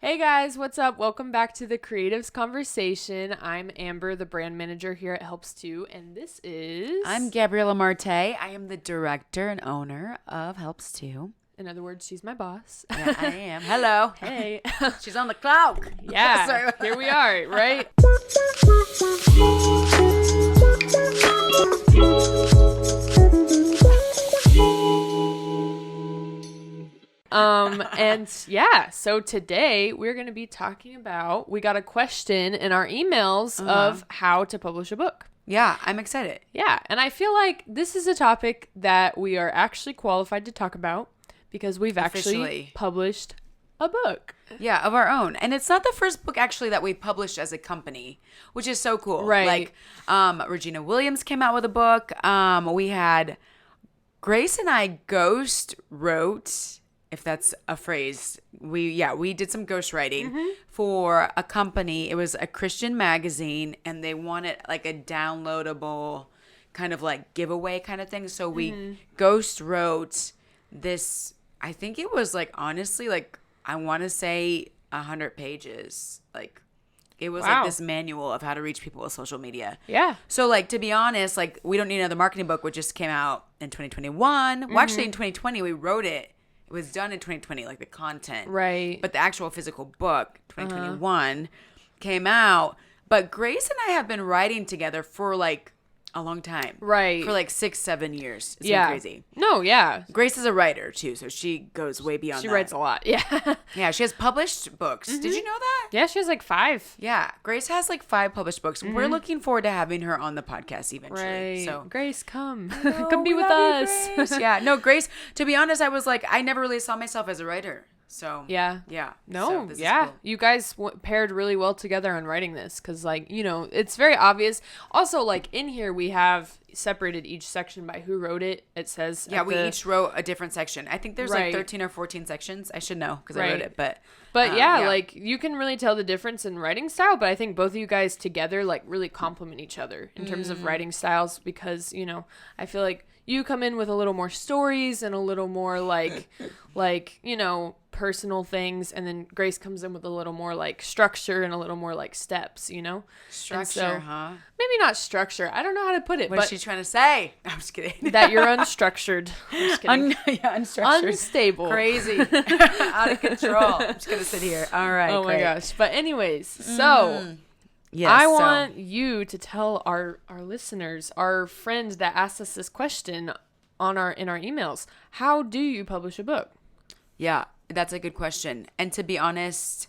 Hey guys, what's up? Welcome back to the Creatives Conversation. I'm Amber, the brand manager here at Helps To, and this is... I'm Gabriella Martay. I am the director and owner of Helps To. In other words, she's my boss. Yeah, I am. Hello. Hey. She's on the clock. Yeah, Sorry. Here we are, right? So today we're going to be talking about, we got a question in our emails of how to publish a book. Yeah, I'm excited. Yeah, and I feel like this is a topic that we are actually qualified to talk about because we've actually published a book. Yeah, of our own. And it's not the first book actually that we published as a company, which is so cool. Right. Like Regina Williams came out with a book. We had Grace and I ghost wrote, if that's a phrase. We did some ghostwriting for a company. It was a Christian magazine, and they wanted like a downloadable kind of like giveaway kind of thing. So we ghost wrote this. I think it was like, honestly, like I want to say 100 pages. Like it was like this manual of how to reach people with social media. Yeah. So like, to be honest, like we don't need another marketing book, which just came out in 2021. Well, actually in 2020 we wrote it. It was done in 2020, like the content. Right. But the actual physical book, 2021, came out. But Grace and I have been writing together for like a long time. Right. For like 6-7 years. It's been crazy. No, yeah. Grace is a writer too, so she goes way beyond that. She writes a lot. Yeah. Yeah, she has published books. Did you know that? Yeah, she has like 5. Yeah, Grace has like 5 published books. We're looking forward to having her on the podcast eventually. Right. So Grace, come. No, come be with us. Grace. Yeah, no, Grace, to be honest, I was like, I never really saw myself as a writer. So Yeah. No, so this is cool. You guys paired really well together on writing this because, like, you know, it's very obvious. Also, like, in here we have separated each section by who wrote it. It says we each wrote a different section. I think there's like 13 or 14 sections. I should know because I wrote it, but like you can really tell the difference in writing style. But I think both of you guys together like really complement each other in terms of writing styles because, you know, I feel like you come in with a little more stories and a little more like you know, personal things, and then Grace comes in with a little more like structure and a little more like steps, you know? Structure, huh? Maybe not structure. I don't know how to put it. What is she trying to say? I'm just kidding. That you're unstructured. I'm just kidding. Unstructured. Unstable. Crazy. Out of control. I'm just going to sit here. All right. Oh my gosh. But anyways, so I want you to tell our listeners, our friend that asked us this question in our emails, how do you publish a book? Yeah, that's a good question. And to be honest,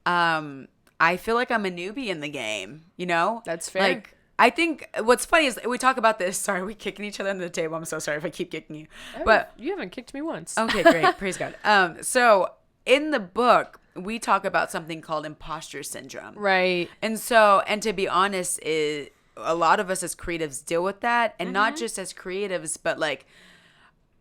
I feel like I'm a newbie in the game, you know? That's fair. Like, I think what's funny is we talk about this. Sorry, we kicking each other under the table. I'm so sorry if I keep kicking you. But you haven't kicked me once. Okay, great. Praise God. So in the book, we talk about something called imposter syndrome. Right. And to be honest, a lot of us as creatives deal with that. And not just as creatives, but like,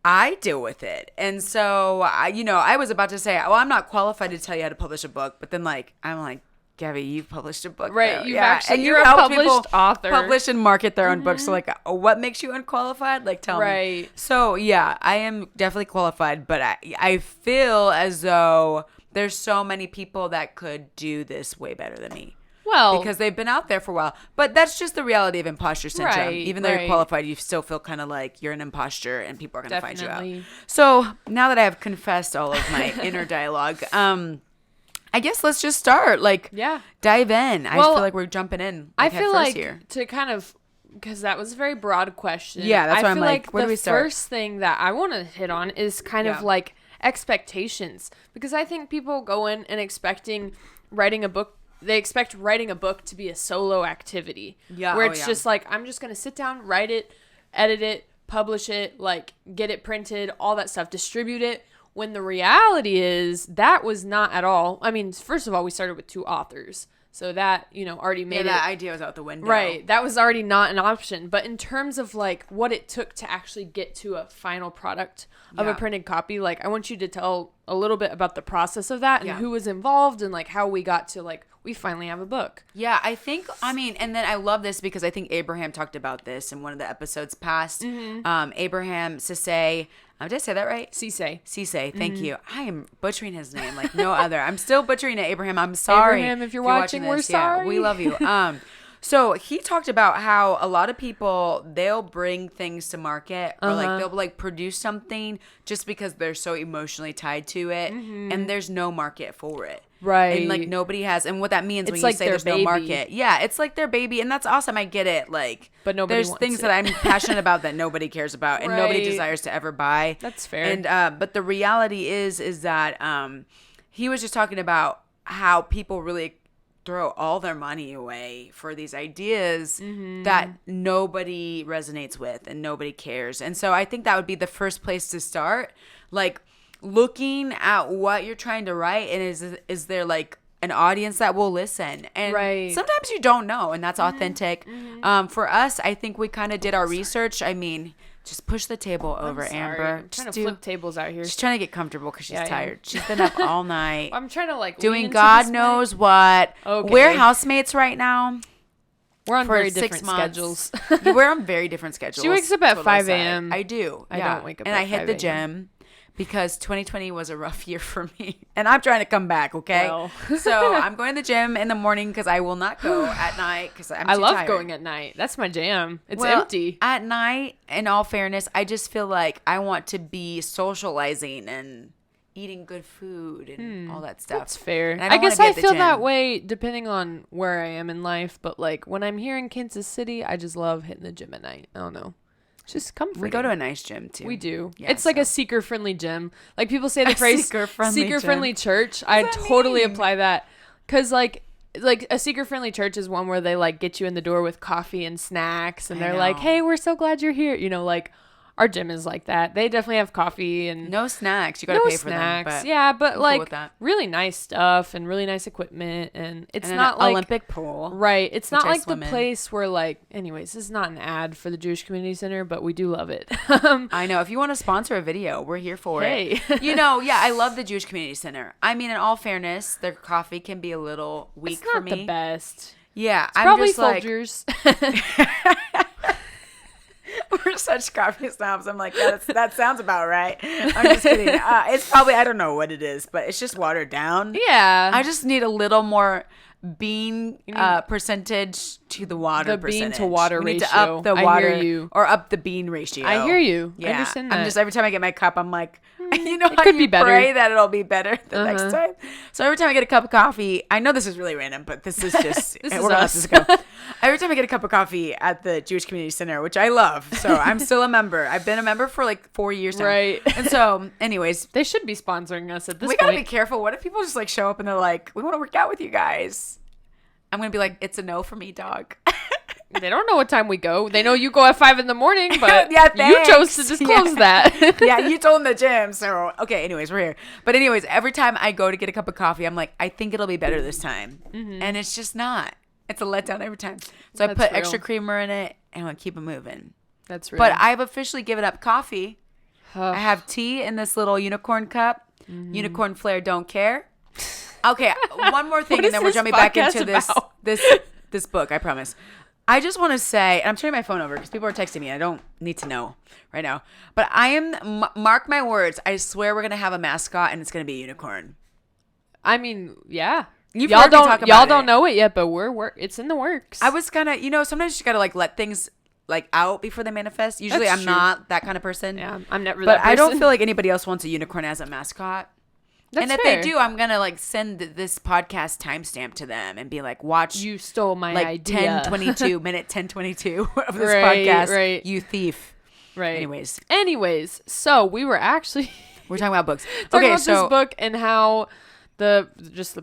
I deal with it. And so, I was about to say, well, I'm not qualified to tell you how to publish a book. But then, like, I'm like, Gabby, you've published a book. Right. Though. You're a published author. Publish and market their own books. So, like, what makes you unqualified? Like, tell me. Right. So, yeah, I am definitely qualified. But I feel as though there's so many people that could do this way better than me. Well, because they've been out there for a while. But that's just the reality of imposter syndrome. Right, Even though you're qualified, you still feel kind of like you're an imposter and people are going to find you out. Definitely. So now that I have confessed all of my inner dialogue, I guess let's just start. Like, dive in. I feel like we're jumping in. I feel like to kind of, because that was a very broad question. Yeah, that's why I'm like, where do we start? The first thing that I want to hit on is kind of like expectations. Because I think people go in and expecting writing a book. They expect writing a book to be a solo activity. Yeah. Where it's just like, I'm just going to sit down, write it, edit it, publish it, like get it printed, all that stuff, distribute it. When the reality is that was not at all. I mean, first of all, we started with 2 authors. So that, already made that idea was out the window. Right. That was already not an option. But in terms of like what it took to actually get to a final product of a printed copy, like I want you to tell a little bit about the process of that and who was involved and like how we got to like, we finally have a book. Yeah, and then I love this because I think Abraham talked about this in one of the episodes past. Abraham Cisse, did I say that right? Cisse, thank you. I am butchering his name like no other. I'm still butchering it, Abraham. I'm sorry. Abraham, if you're watching, we're sorry. Yeah, we love you. So he talked about how a lot of people, they'll bring things to market or like they'll like produce something just because they're so emotionally tied to it and there's no market for it. Right. And like nobody has, and what that means it's when like you say there's no market. Yeah, it's like their baby, and that's awesome. I get it. Like, but nobody there's wants things it. that I'm passionate about that nobody cares about and nobody desires to ever buy. That's fair. And but the reality is that he was just talking about how people really throw all their money away for these ideas that nobody resonates with and nobody cares. And so I think that would be the first place to start. Like, looking at what you're trying to write, and is there like an audience that will listen? And sometimes you don't know, and that's authentic. For us, I think we kind of did our research. I mean, just push the table over, Amber. I'm trying to flip tables out here. She's trying to get comfortable because she's tired. She's been up all night. I'm trying to like doing God knows what. Okay. We're housemates right now. We're on very different schedules. We're on very different schedules. She wakes up at 5 a.m. I do. I don't wake up and at I hit 5 the a.m. gym because 2020 was a rough year for me. And I'm trying to come back, okay? Well. So I'm going to the gym in the morning because I will not go at night because I'm too I love tired. going at night. That's my jam. It's Well, empty. At night, in all fairness, I just feel like I want to be socializing and eating good food and all that stuff. That's fair. And I don't guess wanna be I at the feel gym. that way depending on where I am in life. But like when I'm here in Kansas City, I just love hitting the gym at night. I don't know. It's just comforting. We go to a nice gym too. We do. Yeah, it's like a seeker-friendly gym. Like people say the phrase seeker-friendly church. I totally apply that. Because like a seeker-friendly church is one where they like get you in the door with coffee and snacks. And they're like, hey, we're so glad you're here. You know, like our gym is like that. They definitely have coffee and no snacks. You got to pay for them. But yeah, but I'm like cool really nice stuff and really nice equipment. And it's and not an like Olympic pool. Right. It's not I like the swim in. place where like, anyways, this is not an ad for the Jewish Community Center, but we do love it. I know. If you want to sponsor a video, we're here for it. You know, yeah, I love the Jewish Community Center. I mean, in all fairness, their coffee can be a little weak for me. It's not the best. Yeah. It's probably Folgers. We're such coffee snobs. I'm like, that sounds about right. I'm just kidding. It's probably, I don't know what it is, but it's just watered down. Yeah. I just need a little more bean percentage to the water percentage. The bean to water we ratio. Need to up the water, I hear you. or up the bean ratio. I hear you. Yeah. I understand that. I'm just, every time I get my cup, I'm like, you know, it could be better. Pray that it'll be better the next time. So every time I get a cup of coffee, I know this is really random, but this is just this we're is gonna let us. this go. Every time I get a cup of coffee at the Jewish Community Center, which I love, so I'm still a member. I've been a member for like 4 years now. Right. And so, anyways, they should be sponsoring us at this we point. gotta be careful. What if people just like show up and they're like, "We want to work out with you guys"? I'm gonna be like, "It's a no for me, dog." They don't know what time we go. They know you go at 5 a.m, but yeah, you chose to disclose that. Yeah, you told them the gym. So, okay, anyways, we're here. But anyways, every time I go to get a cup of coffee, I'm like, I think it'll be better this time. And it's just not. It's a letdown every time. So I put extra creamer in it and I keep it moving. That's real. But I've officially given up coffee. I have tea in this little unicorn cup. Unicorn flair, don't care. Okay, one more thing, and then we're jumping back into this book, I promise. I just want to say, and I'm turning my phone over because people are texting me. I don't need to know right now. But mark my words, I swear we're going to have a mascot and it's going to be a unicorn. I mean, yeah. Y'all don't know it yet, but it's in the works. I was kind of, sometimes you got to like let things like out before they manifest. Usually I'm not that kind of person. Yeah, I'm never that person. But I don't feel like anybody else wants a unicorn as a mascot. That's and if fair. they do, I'm going to like send this podcast timestamp to them and be like, watch. You stole my like idea. 10:22, minute 10:22 of this podcast. Right. You thief. Right. Anyways, so we were actually. We're talking about books. Talking about this book and how the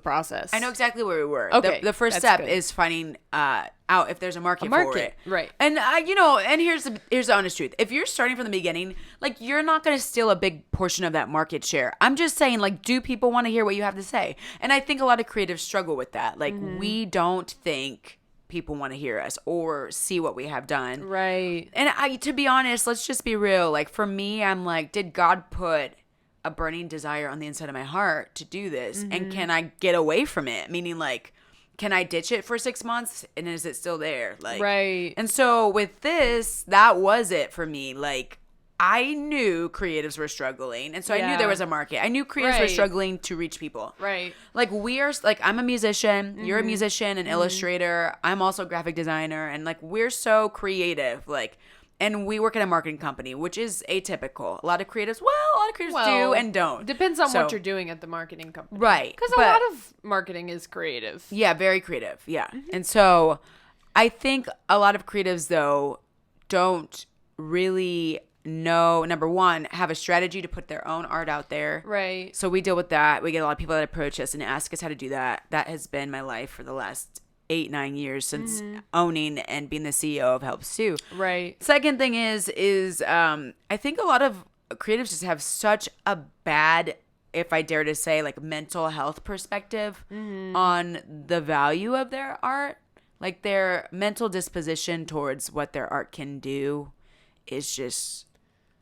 process. I know exactly where we were. Okay. The first step is finding out if there's a market for it. Right. And and here's the honest truth. If you're starting from the beginning, like you're not going to steal a big portion of that market share. I'm just saying, like, do people want to hear what you have to say? And I think a lot of creatives struggle with that. Like we don't think people want to hear us or see what we have done. Right. And to be honest, let's just be real. Like for me, I'm like, did God put a burning desire on the inside of my heart to do this? And can I get away from it? Meaning like, can I ditch it for 6 months and is it still there? Like, right. And so with this, that was it for me. Like, I knew creatives were struggling. And so I knew there was a market. I knew creatives were struggling to reach people. Right. Like I'm a musician. You're a musician, an illustrator. I'm also a graphic designer. And like, we're so creative. Like, and we work at a marketing company, which is atypical. A lot of creatives do and don't. Depends on what you're doing at the marketing company. Right. Because a lot of marketing is creative. Yeah, very creative. Yeah. And so I think a lot of creatives, though, don't really know, number one, have a strategy to put their own art out there. Right. So we deal with that. We get a lot of people that approach us and ask us how to do that. That has been my life for the last 8-9 years since owning and being the CEO of Help Sue. Right. Second thing is I think a lot of creatives just have such a bad, if I dare to say, like mental health perspective on the value of their art. Like their mental disposition towards what their art can do is just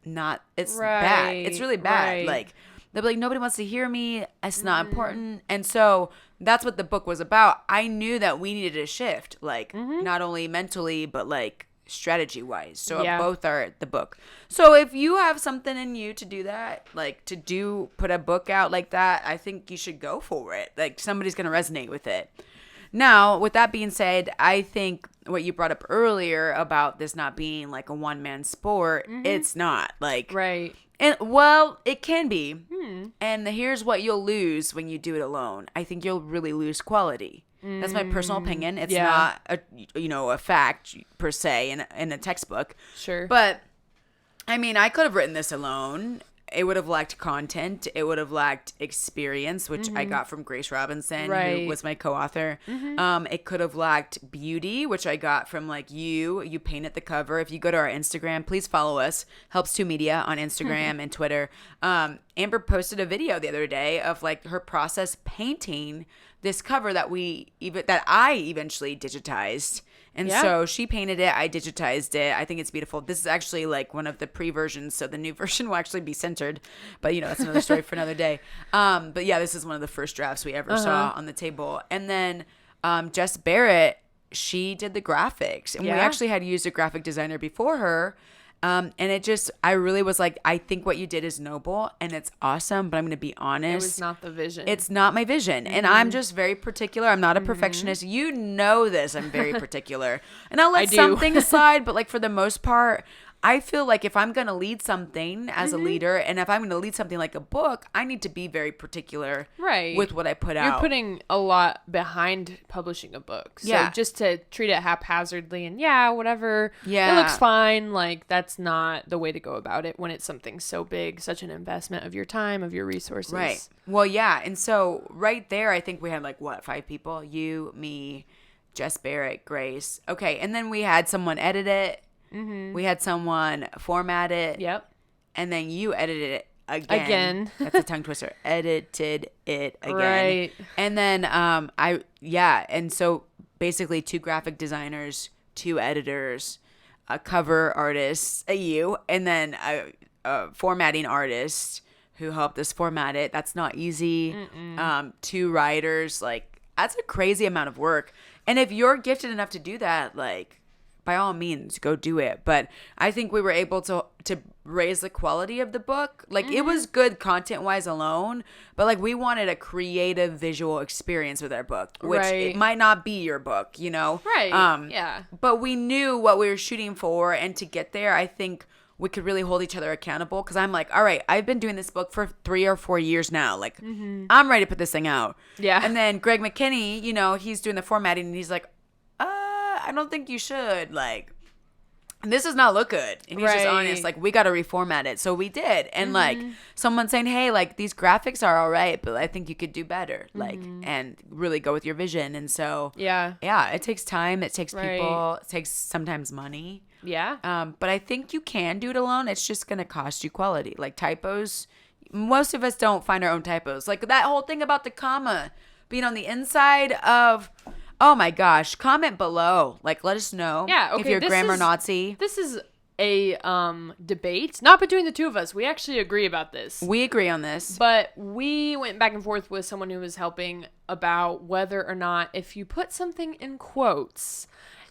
not, it's bad. It's really bad. Right. Like they'll be like, nobody wants to hear me. It's not important. And so that's what the book was about. I knew that we needed a shift, like not only mentally, but like strategy wise. So both are the book. So if you have something in you to do that, like to put a book out like that, I think you should go for it. Like somebody's going to resonate with it. Now, with that being said, I think what you brought up earlier about this not being like a one-man sport, it's not. Like, right. And well, it can be. And here's what you'll lose when you do it alone. I think you'll really lose quality. That's my personal opinion. It's not a fact per se in a textbook. Sure. But I mean, I could have written this alone. It would have lacked content. It would have lacked experience, which I got from Grace Robinson, who was my co-author. It could have lacked beauty, which I got from like you. You painted the cover. If you go to our Instagram, please follow us. Helps to Media on Instagram and Twitter. Amber posted a video the other day of like her process painting this cover that I eventually digitized. And so she painted it. I digitized it. I think it's beautiful. This is actually like one of the pre-versions. So the new version will actually be censored. But, that's another story for another day. But yeah, this is one of the first drafts we ever saw on the table. And then Jess Barrett, she did the graphics. And we actually had used a graphic designer before her. And I really was like, I think what you did is noble and it's awesome, but I'm going to be honest. It was not the vision. It's not my vision. And I'm just very particular. I'm not a perfectionist. You know this. I'm very particular. And I'll let some things slide, but like for the most part, I feel like if I'm going to lead something as a leader, and if I'm going to lead something like a book, I need to be very particular with what I put out. You're putting a lot behind publishing a book. So just to treat it haphazardly and whatever, it looks fine. Like that's not the way to go about it when it's something so big, such an investment of your time, of your resources. Right. Well, yeah. And so right there, I think we had like 5 people? You, me, Jess Barrett, Grace. Okay. And then we had someone edit it. We had someone format it. Yep. And then you edited it again. That's a tongue twister. Edited it again. Right. And then and so basically 2 graphic designers, 2 editors, a cover artist, and then a formatting artist who helped us format it. That's not easy. 2 writers, like that's a crazy amount of work. And if you're gifted enough to do that, like by all means, go do it. But I think we were able to raise the quality of the book. Like it was good content-wise alone, but like we wanted a creative visual experience with our book, which it might not be your book, Right. But we knew what we were shooting for, and to get there, I think we could really hold each other accountable. Because I'm like, all right, I've been doing this book for 3 or 4 years now. Like I'm ready to put this thing out. Yeah. And then Greg McKinney, he's doing the formatting, and he's like, I don't think you should. Like, this does not look good. And he's just honest. Like, we got to reformat it. So we did. And like someone saying, hey, like these graphics are all right, but I think you could do better. Like, and really go with your vision. And so, it takes time. It takes people. It takes sometimes money. Yeah. But I think you can do it alone. It's just going to cost you quality. Like typos. Most of us don't find our own typos. Like that whole thing about the comma being on the inside of... Oh my gosh, comment below. Like, let us know if you're a grammar Nazi. This is a debate, not between the two of us. We actually agree about this. We agree on this. But we went back and forth with someone who was helping about whether or not if you put something in quotes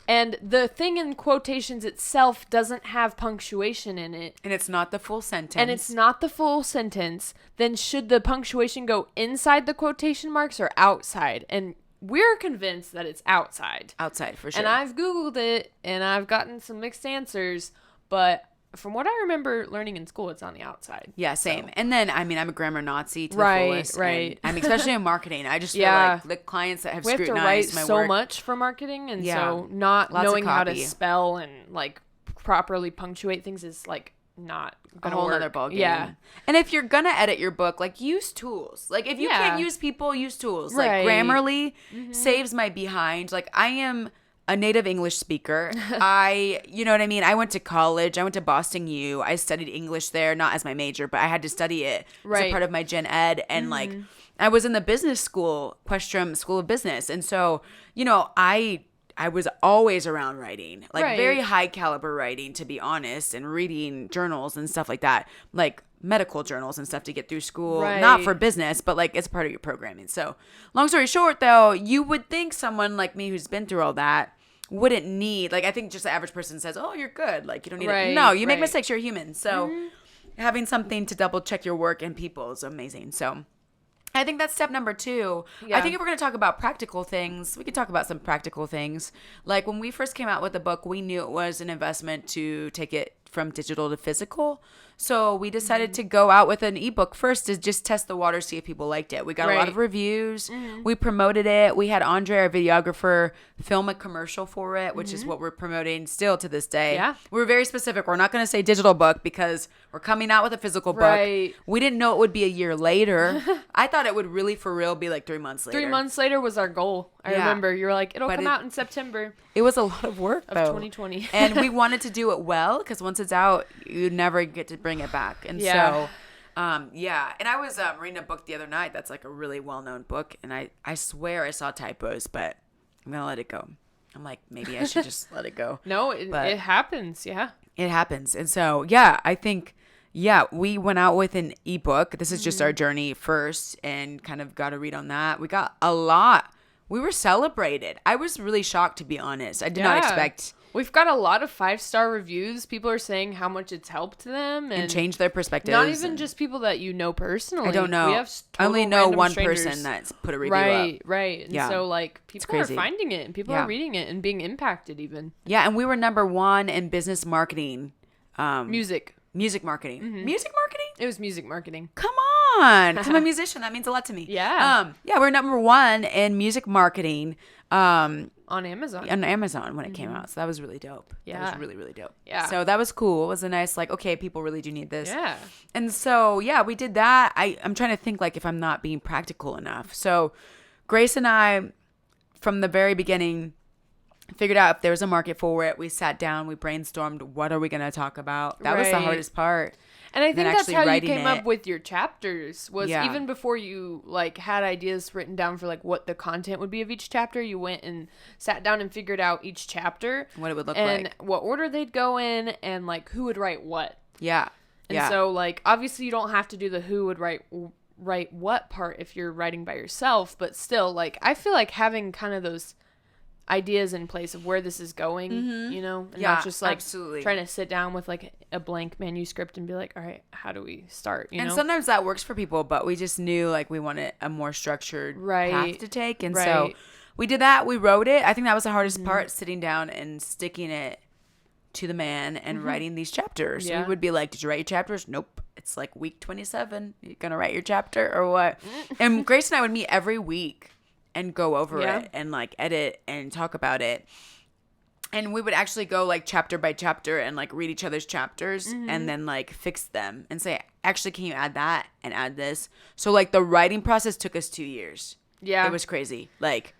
and the thing in quotations itself doesn't have punctuation in it. And it's not the full sentence. Then should the punctuation go inside the quotation marks or outside? And we're convinced that it's outside. Outside, for sure. And I've Googled it, and I've gotten some mixed answers. But from what I remember learning in school, it's on the outside. Yeah, same. So. And then, I mean, I'm a grammar Nazi to the fullest. Right. I mean, especially in marketing. I just feel like the clients that have scrutinized my work. We have to write so much for marketing. And so not knowing how to spell and, like, properly punctuate things is, like, not a whole other ballgame. Yeah. And if you're going to edit your book, like, use tools. Like, if you can't use people, use tools. Like, Grammarly saves my behind. Like, I am a native English speaker. You know what I mean? I went to college. I went to Boston U. I studied English there, not as my major, but I had to study it as a part of my gen ed. And like, I was in the business school, Questrom School of Business. And so, you know, I was always around writing, like very high caliber writing, to be honest, and reading journals and stuff like that, like medical journals and stuff to get through school, not for business, but like it's part of your programming. So long story short, though, you would think someone like me who's been through all that wouldn't need, like, I think just the average person says, oh, you're good. Like, you don't need it. No, you make mistakes. You're human. So having something to double check your work and people is amazing. So I think that's step number 2. Yeah. I think if we're going to talk about practical things, we could talk about some practical things. Like when we first came out with the book, we knew it was an investment to take it from digital to physical. So we decided to go out with an ebook first to just test the water, see if people liked it. We got a lot of reviews. We promoted it. We had Andre, our videographer, film a commercial for it, which is what we're promoting still to this day. Yeah. We were very specific. We're not going to say digital book because we're coming out with a physical book. We didn't know it would be a year later. I thought it would really for real be like 3 months later. 3 months later was our goal. I remember you were like, it'll come out in September. It was a lot of work of 2020. And we wanted to do it well because once it's out, you never get to bring it back. And so, and I was reading a book the other night that's like a really well-known book, and I swear I saw typos, but I'm going to let it go. I'm like, maybe I should just let it go. No, it happens. Yeah. It happens. And so, I think, we went out with an ebook. This is just our journey first and kind of got a read on that. We got a lot. We were celebrated. I was really shocked, to be honest. I did not expect. We've got a lot of 5-star reviews. People are saying how much it's helped them and changed their perspectives. Not even just people that you know personally. I don't know. We have I only know one person that's put a review up. Right. And so like people are finding it and people are reading it and being impacted even. Yeah, and we were number 1 in business marketing. Music marketing. Music marketing? It was music marketing. Come on. I'm a musician. That means a lot to me. Yeah. We're number 1 in music marketing. On Amazon. On Amazon when it came out. So that was really dope. Yeah. That was really, really dope. Yeah. So that was cool. It was a nice, like, okay, people really do need this. Yeah. And so, we did that. I'm trying to think, like, if I'm not being practical enough. So Grace and I, from the very beginning, figured out if there was a market for it. We sat down, we brainstormed, what are we going to talk about? That was the hardest part. And I think that's how you came up with your chapters was even before you like had ideas written down for like what the content would be of each chapter, you went and sat down and figured out each chapter. What it would look like. And what order they'd go in and like who would write what. Yeah. And so like obviously you don't have to do the who would write what part if you're writing by yourself, but still like I feel like having kind of those ideas in place of where this is going, you know, and not just like trying to sit down with like a blank manuscript and be like, all right, how do we start? You know? Sometimes that works for people, but we just knew like we wanted a more structured path to take. And so we did that. We wrote it. I think that was the hardest part, sitting down and sticking it to the man and writing these chapters. We would be like, did you write your chapters? Nope. It's like week 27. You're going to write your chapter or what? And Grace and I would meet every week and go over it and like edit and talk about it. And we would actually go like chapter by chapter and like read each other's chapters and then like fix them and say, actually, can you add that and add this? So like the writing process took us 2 years. Yeah. It was crazy. Like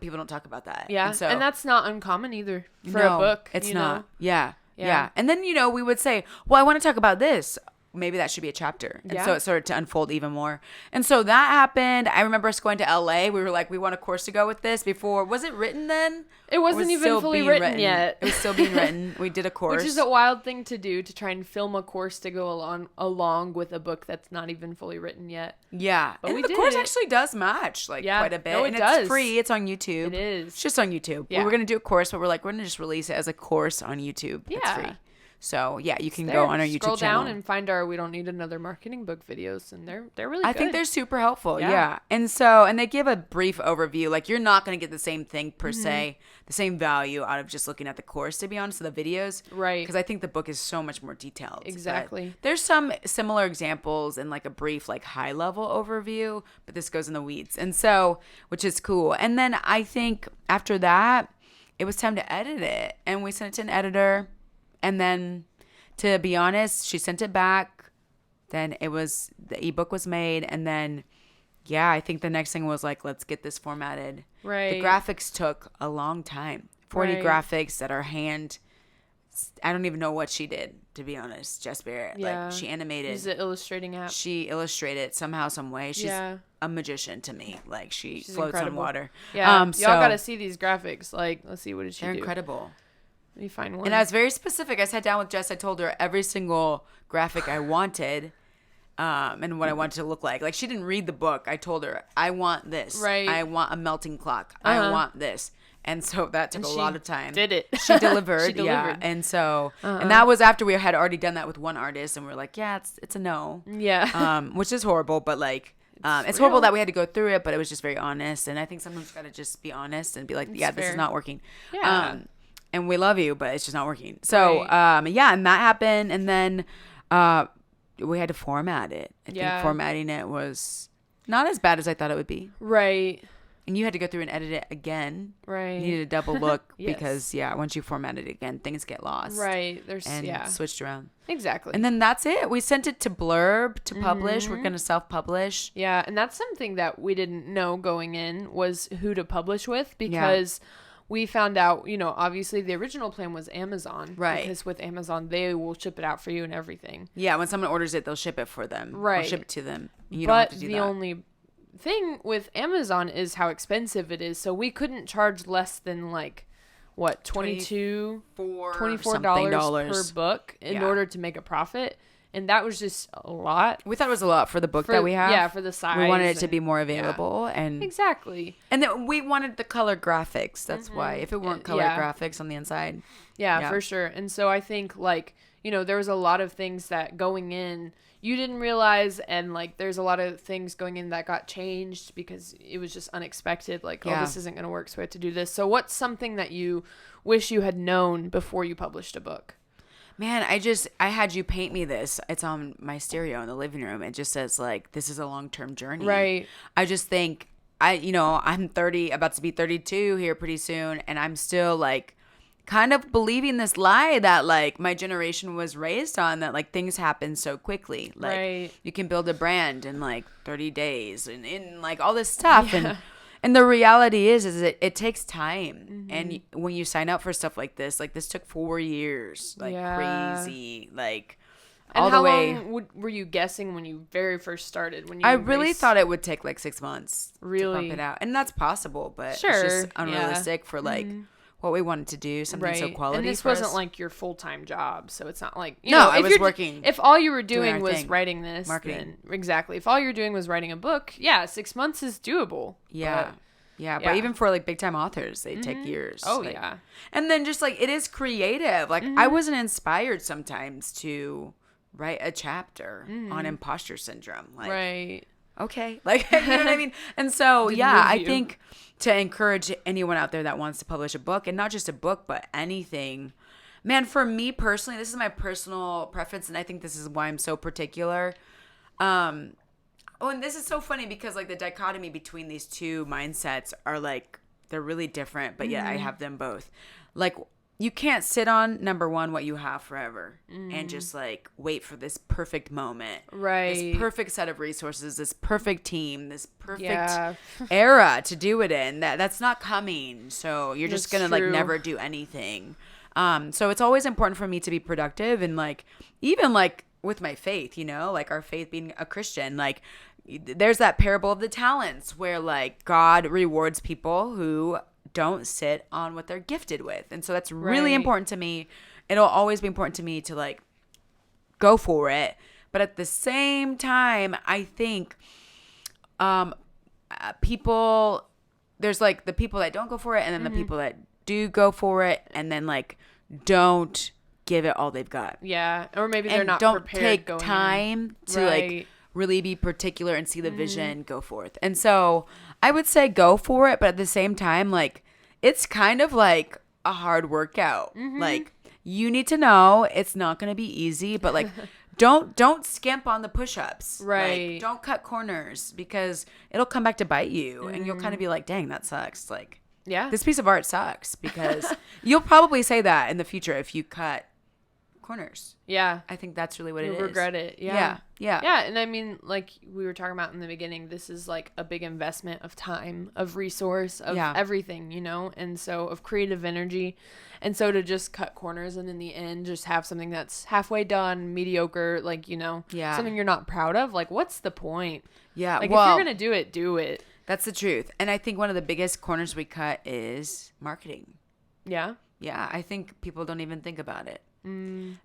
people don't talk about that. Yeah. And that's not uncommon either for a book. It's not. Yeah. And then, you know, we would say, well, I want to talk about this. maybe that should be a chapter. And so it started to unfold even more. And so that happened. I remember us going to LA. We were like, we want a course to go with this before. Was it written then? It wasn't even fully written yet. It was still being written. We did a course. Which is a wild thing to do, to try and film a course to go along with a book that's not even fully written yet. Yeah. But and the course actually does match quite a bit. No, and it's free. It's on YouTube. It is. It's just on YouTube. Yeah. We were going to do a course, but we're like, we're going to just release it as a course on YouTube. Yeah. It's free. So, yeah, you can go on our YouTube channel. Scroll down and find our We Don't Need Another Marketing Book videos, and they're really good. I think they're super helpful, yeah. And they give a brief overview. Like, you're not going to get the same thing per se, the same value out of just looking at the course, to be honest, of the videos. Right. Because I think the book is so much more detailed. Exactly. But there's some similar examples in, like, a brief, like, high-level overview, but this goes in the weeds. And so, which is cool. And then I think after that, it was time to edit it. And we sent it to an editor. And then, to be honest, she sent it back. Then the ebook was made. And then, yeah, I think the next thing was like, let's get this formatted. Right. The graphics took a long time. 40 graphics that are hand. I don't even know what she did, to be honest. Jess Barrett. Yeah. Like, she animated. Is it illustrating app? She illustrated somehow, some way. She's a magician to me. Like, she's floats incredible. On water. Yeah. Y'all got to see these graphics. Like, let's see, what did she do? They're incredible. Let me find one. And I was very specific. I sat down with Jess. I told her every single graphic I wanted, and what I wanted to look like. Like, she didn't read the book. I told her, I want this. Right. I want a melting clock. I want this. And so that took a lot of time. Did it. She delivered. Yeah. And so, and that was after we had already done that with one artist. And we were like, yeah, it's a no. Yeah. Which is horrible, but like, it's horrible that we had to go through it, but it was just very honest. And I think sometimes you got to just be honest and be like, this is not working. Yeah. And we love you, but it's just not working. So, and that happened. And then we had to format it. I think formatting it was not as bad as I thought it would be. Right. And you had to go through and edit it again. Right. You needed a double look because, once you format it again, things get lost. Right. Switched around. Exactly. And then that's it. We sent it to Blurb to publish. We're going to self-publish. Yeah. And that's something that we didn't know going in, was who to publish with, because... Yeah. We found out, obviously the original plan was Amazon. Right. Because with Amazon, they will ship it out for you and everything. Yeah, when someone orders it, they'll ship it for them. Right. Or ship it to them. You don't have to do that. But the only thing with Amazon is how expensive it is. So we couldn't charge less than $24 per book in order to make a profit. And that was just a lot. We thought it was a lot for the book that we have. Yeah, for the size. We wanted it to be more available. And exactly. And then we wanted the color graphics. That's why. If it weren't color graphics on the inside. Yeah, for sure. And so I think, there was a lot of things that going in you didn't realize. And, there's a lot of things going in that got changed because it was just unexpected. This isn't going to work, so we had to do this. So what's something that you wish you had known before you published a book? Man, I had you paint me this. It's on my stereo in the living room. It just says, this is a long-term journey. Right. I just think, I'm 30, about to be 32 here pretty soon. And I'm still, kind of believing this lie that, my generation was raised on, that, things happen so quickly. Right. You can build a brand in, 30 days and in, all this stuff. Yeah. And the reality is it takes time. And when you sign up for stuff like this took 4 years, crazy, all the way. How long were you guessing when you very first started? I really thought it would take 6 months to pump it out. And that's possible, but it's just unrealistic for what we wanted to do, something so quality. And this wasn't your full-time job, so it's not like I was working. If all you were doing was writing this, marketing, then, exactly. If all you're doing was writing a book, 6 months is doable. Yeah. But even for big time authors, they take years. Oh yeah. And then just it is creative. I wasn't inspired sometimes to write a chapter on imposter syndrome. Right. Okay. You know what I mean? And so I think to encourage anyone out there that wants to publish a book, and not just a book, but anything. Man, for me personally, this is my personal preference, and I think this is why I'm so particular. And this is so funny because the dichotomy between these two mindsets are they're really different, but yet I have them both. You can't sit on, number one, what you have forever and just wait for this perfect moment. Right. This perfect set of resources, this perfect team, this perfect era to do it in. That's not coming. So you're just going to never do anything. So it's always important for me to be productive and even with my faith, like our faith being a Christian, like there's that parable of the talents where like God rewards people who don't sit on what they're gifted with. And so that's really important to me. It'll always be important to me to like go for it. But at the same time, I think people, there's like the people that don't go for it and then the people that do go for it and then like don't give it all they've got. Yeah. Or maybe they're not don't prepared take going time in. to like really be particular and see the vision, go forth. And so I would say go for it, but at the same time, like it's kind of like a hard workout. Like you need to know it's not going to be easy, but like don't skimp on the push-ups. Right. Like, don't cut corners because it'll come back to bite you and you'll kind of be like, dang, that sucks. Like, yeah, this piece of art sucks, because you'll probably say that in the future if you cut corners. Yeah. I think that's really what it is. You'll regret it. Yeah. Yeah. And I mean, like we were talking about in the beginning, this is like a big investment of time, of resource, of everything, and so of creative energy. And so to just cut corners and in the end just have something that's halfway done, mediocre, like, something you're not proud of, like what's the point? Yeah. Like if you're going to do it, do it. That's the truth. And I think one of the biggest corners we cut is marketing. Yeah. Yeah. I think people don't even think about it.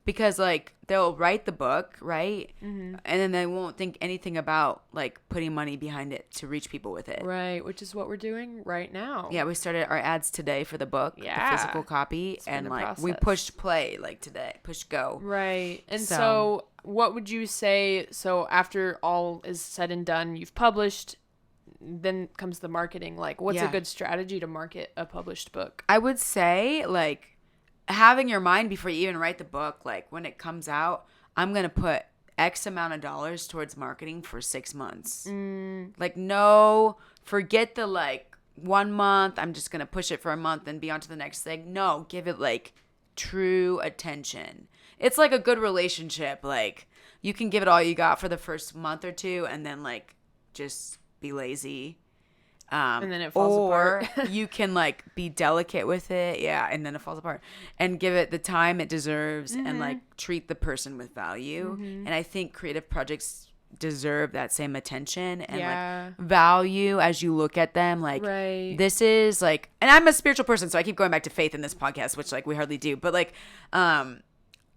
Because like they'll write the book, right? And then they won't think anything about like putting money behind it to reach people with it. Right. Which is what we're doing right now. Yeah. We started our ads today for the book, the physical copy. And like process. We pushed play like today, pushed go. Right. And so what would you say? So after all is said and done, you've published, then comes the marketing. Like what's a good strategy to market a published book? I would say like having your mind before you even write the book, like when it comes out, I'm going to put X amount of dollars towards marketing for 6 months. Like, no, forget the like 1 month. I'm just going to push it for a month and be on to the next thing. No, give it like true attention. It's like a good relationship. Like you can give it all you got for the first month or two and then like just be lazy. And then it falls apart. Or you can like be delicate with it. Yeah. And then it falls apart and give it the time it deserves and like treat the person with value. And I think creative projects deserve that same attention and like value as you look at them. Like this is like, and I'm a spiritual person, so I keep going back to faith in this podcast, which like we hardly do, but like,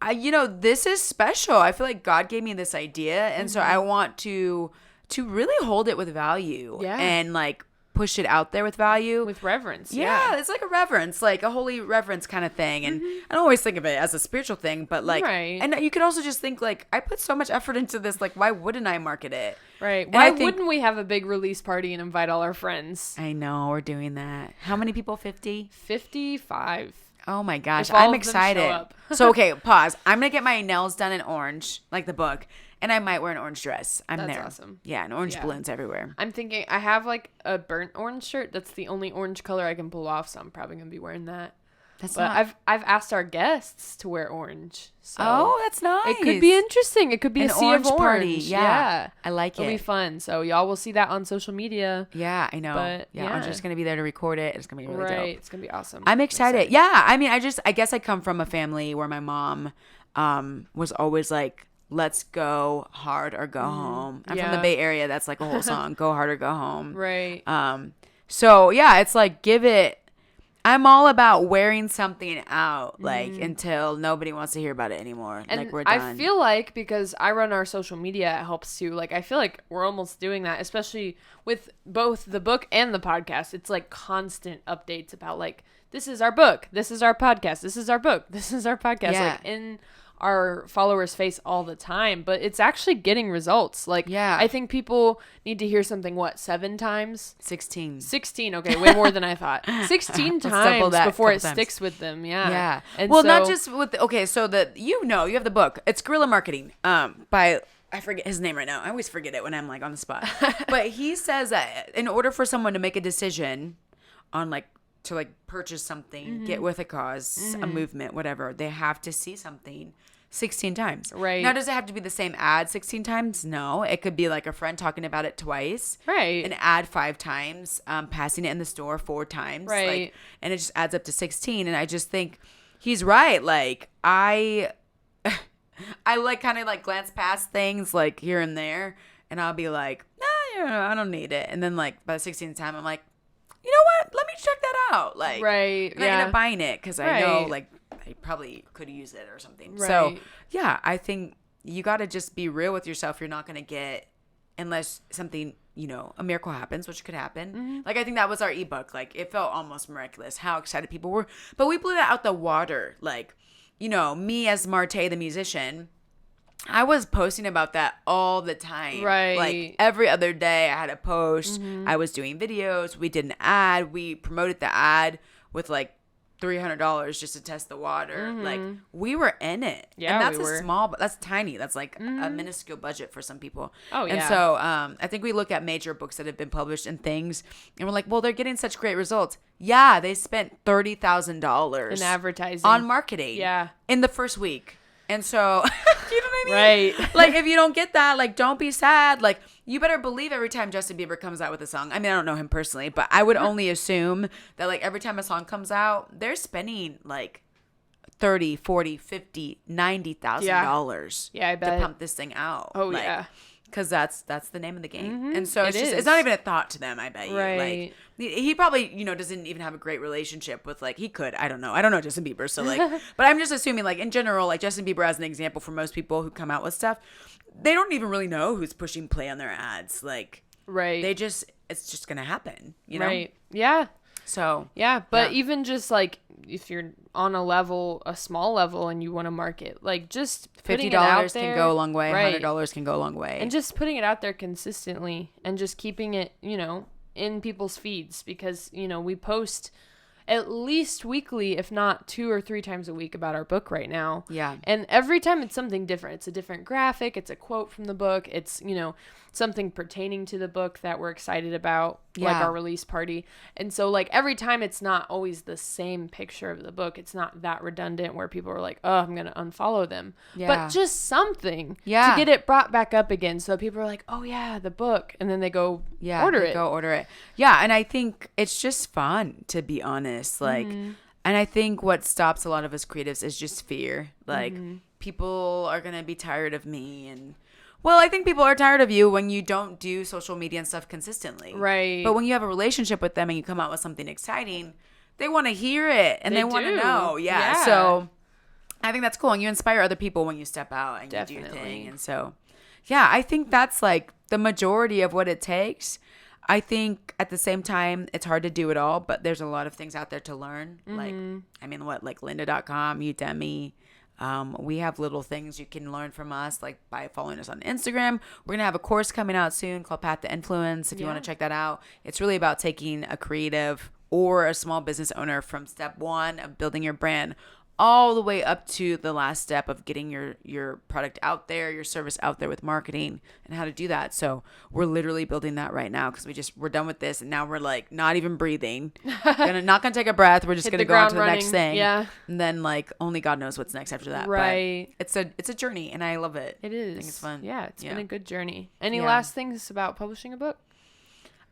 this is special. I feel like God gave me this idea. And so I want to really hold it with value and like push it out there with value. With reverence. Yeah, it's like a reverence, like a holy reverence kind of thing. And I don't always think of it as a spiritual thing, but like, and you could also just think like, I put so much effort into this, like, why wouldn't I market it? Right. Why wouldn't we have a big release party and invite all our friends? I know, we're doing that. How many people? 50? 55. Oh my gosh, I'm excited. So, okay, pause. I'm going to get my nails done in orange, like the book. And I might wear an orange dress. That's there. Awesome. Yeah, and orange balloons everywhere. I'm thinking I have like a burnt orange shirt. That's the only orange color I can pull off, so I'm probably gonna be wearing that. I've asked our guests to wear orange. So that's nice. It could be interesting. It could be a sea of orange party. Yeah. I like It'll be fun. So y'all will see that on social media. Yeah, I know. But I'm just gonna be there to record it. It's gonna be really dope. It's gonna be awesome. I'm excited. Yeah. I mean, I guess I come from a family where my mom was always like, let's go hard or go home. I'm from the Bay Area. That's like a whole song. Go hard or go home. Right. So yeah, it's like I'm all about wearing something out, like until nobody wants to hear about it anymore. And like we're done. I feel like because I run our social media, it helps too. Like I feel like we're almost doing that, especially with both the book and the podcast. It's like constant updates about like, this is our book, this is our podcast, this is our book, this is our podcast. Yeah. Like in our followers' face all the time, but it's actually getting results. Like, I think people need to hear something, 7 times? 16. 16, okay, way more than I thought. 16 times before it sticks with them, yeah. And not just with, so you have the book. It's Guerrilla Marketing by, I forget his name right now. I always forget it when I'm like on the spot. But he says that in order for someone to make a decision on like, to like purchase something, get with a cause, a movement, whatever, they have to see something 16 times. Right. Now, does it have to be the same ad 16 times? No. It could be like a friend talking about it twice. Right. An ad 5 times, passing it in the store 4 times. Right. Like, and it just adds up to 16. And I just think he's right. Like, I like kind of like glance past things like here and there, and I'll be like, nah, I don't need it. And then like by the 16th time, I'm like, you know what? Let me check that out. Like, right, I'm gonna end up buying it because I know like I probably could use it or something. Right. So yeah, I think you got to just be real with yourself. You're not gonna get unless something, you know, a miracle happens, which could happen. Mm-hmm. Like, I think that was our ebook. Like, it felt almost miraculous how excited people were. But we blew that out the water. Like, you know, me as Martay, the musician, I was posting about that all the time. Right. Like, every other day I had a post. Mm-hmm. I was doing videos. We did an ad. We promoted the ad with, like, $300 just to test the water. Mm-hmm. Like, we were in it. Yeah, and that's we were. small, but that's tiny. That's like a minuscule budget for some people. Oh, yeah. And so I think we look at major books that have been published and things, and we're like, well, they're getting such great results. Yeah, they spent $30,000 in advertising on marketing. Yeah, in the first week. And so, you know what I mean? Right. Like, if you don't get that, like, don't be sad. Like, you better believe every time Justin Bieber comes out with a song. I mean, I don't know him personally, but I would only assume that, like, every time a song comes out, they're spending, like, $30, $40, $50, $90,000 yeah, I bet. to pump this thing out. Oh, like, yeah. Because that's the name of the game. Mm-hmm. And so it's not even a thought to them, I bet you. Right. Like, he probably, you know, doesn't even have a great relationship with, like, he could. I don't know Justin Bieber. So, like, but I'm just assuming, like, in general, like, Justin Bieber as an example for most people who come out with stuff, they don't even really know who's pushing play on their ads. Like, right. It's just going to happen, you know? Right. Yeah. So. Yeah. But even just, like, if you're on a small level and you want to market, like, just putting it out there, can go a long way. Right. $100 can go a long way. And just putting it out there consistently and just keeping it, you know, in people's feeds, because, you know, we post at least weekly, if not 2 or 3 times a week about our book right now. Yeah. And every time it's something different. It's a different graphic. It's a quote from the book. It's, you know, something pertaining to the book that we're excited about, like our release party. And so, like, every time it's not always the same picture of the book. It's not that redundant where people are like, oh, I'm going to unfollow them. Yeah. But just something to get it brought back up again. So people are like, oh, yeah, the book. And then they go order it. Yeah. And I think it's just fun, to be honest. Like, and I think what stops a lot of us creatives is just fear. Like, people are going to be tired of me. And, well, I think people are tired of you when you don't do social media and stuff consistently. Right. But when you have a relationship with them and you come out with something exciting, they want to hear it and they want to know. Yeah. So I think that's cool. And you inspire other people when you step out and you do your thing. And so, yeah, I think that's like the majority of what it takes. I think at the same time, it's hard to do it all, but there's a lot of things out there to learn. Like, I mean, like lynda.com, Udemy. We have little things you can learn from us, like by following us on Instagram. We're going to have a course coming out soon called Path to Influence. If you want to check that out, it's really about taking a creative or a small business owner from step 1 of building your brand all the way up to the last step of getting your product out there, your service out there with marketing and how to do that. So we're literally building that right now because we're done with this and now we're like not even breathing. Not gonna take a breath. We're just gonna go on to the next thing. Yeah. And then like only God knows what's next after that. Right. But it's a journey and I love it. It is. I think it's fun. Yeah, it's been a good journey. Any last things about publishing a book?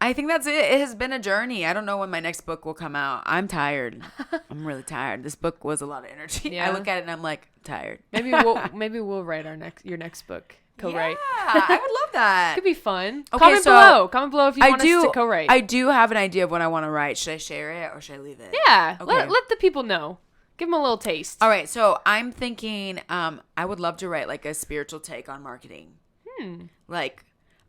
I think that's it. It has been a journey. I don't know when my next book will come out. I'm tired. I'm really tired. This book was a lot of energy. Yeah. I look at it and I'm like, tired. Maybe we'll write your next book. Co-write. Yeah, I would love that. Could be fun. Okay, Comment below if you want us to co-write. I do have an idea of what I want to write. Should I share it or should I leave it? Yeah. Okay. Let the people know. Give them a little taste. All right. So I'm thinking I would love to write like a spiritual take on marketing. Like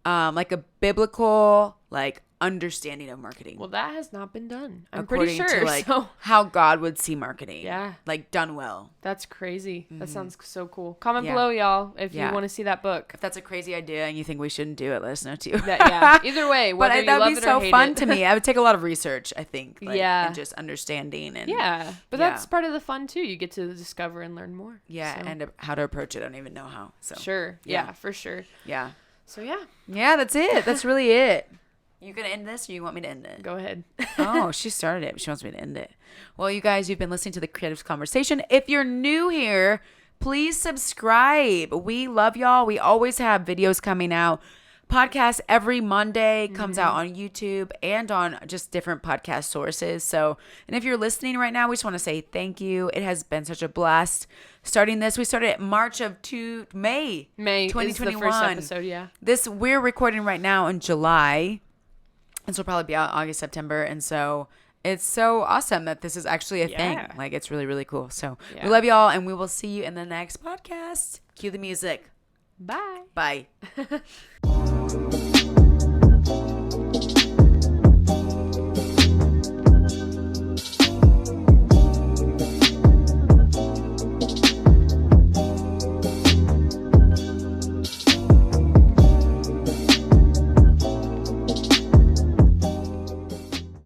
a biblical like understanding of marketing. Well, that has not been done. I'm according pretty sure. To like how God would see marketing. Yeah. Like done well. That's crazy. That sounds so cool. Comment below, y'all, if you want to see that book. If that's a crazy idea and you think we shouldn't do it, let us know too. Either way, whether you love it or hate it. But that would be so fun to me. I would take a lot of research, I think. Like, and just understanding and but that's part of the fun too. You get to discover and learn more. Yeah, so. And how to approach it. I don't even know how. So sure. Yeah, for sure. Yeah. So yeah. Yeah, that's it. That's really it. You gonna end this or you want me to end it? Go ahead. Oh, she started it. She wants me to end it. Well, you guys, you've been listening to the Creatives Conversation. If you're new here, please subscribe. We love y'all. We always have videos coming out, podcast every Monday comes out on YouTube and on just different podcast sources. So, and if you're listening right now, we just want to say thank you. It has been such a blast starting this. We started March of May 2021. Is the first episode, yeah. We're recording right now in July. And so it'll probably be out August, September. And so it's so awesome that this is actually a thing. Like, it's really, really cool. So we love y'all, and we will see you in the next podcast. Cue the music. Bye. Bye.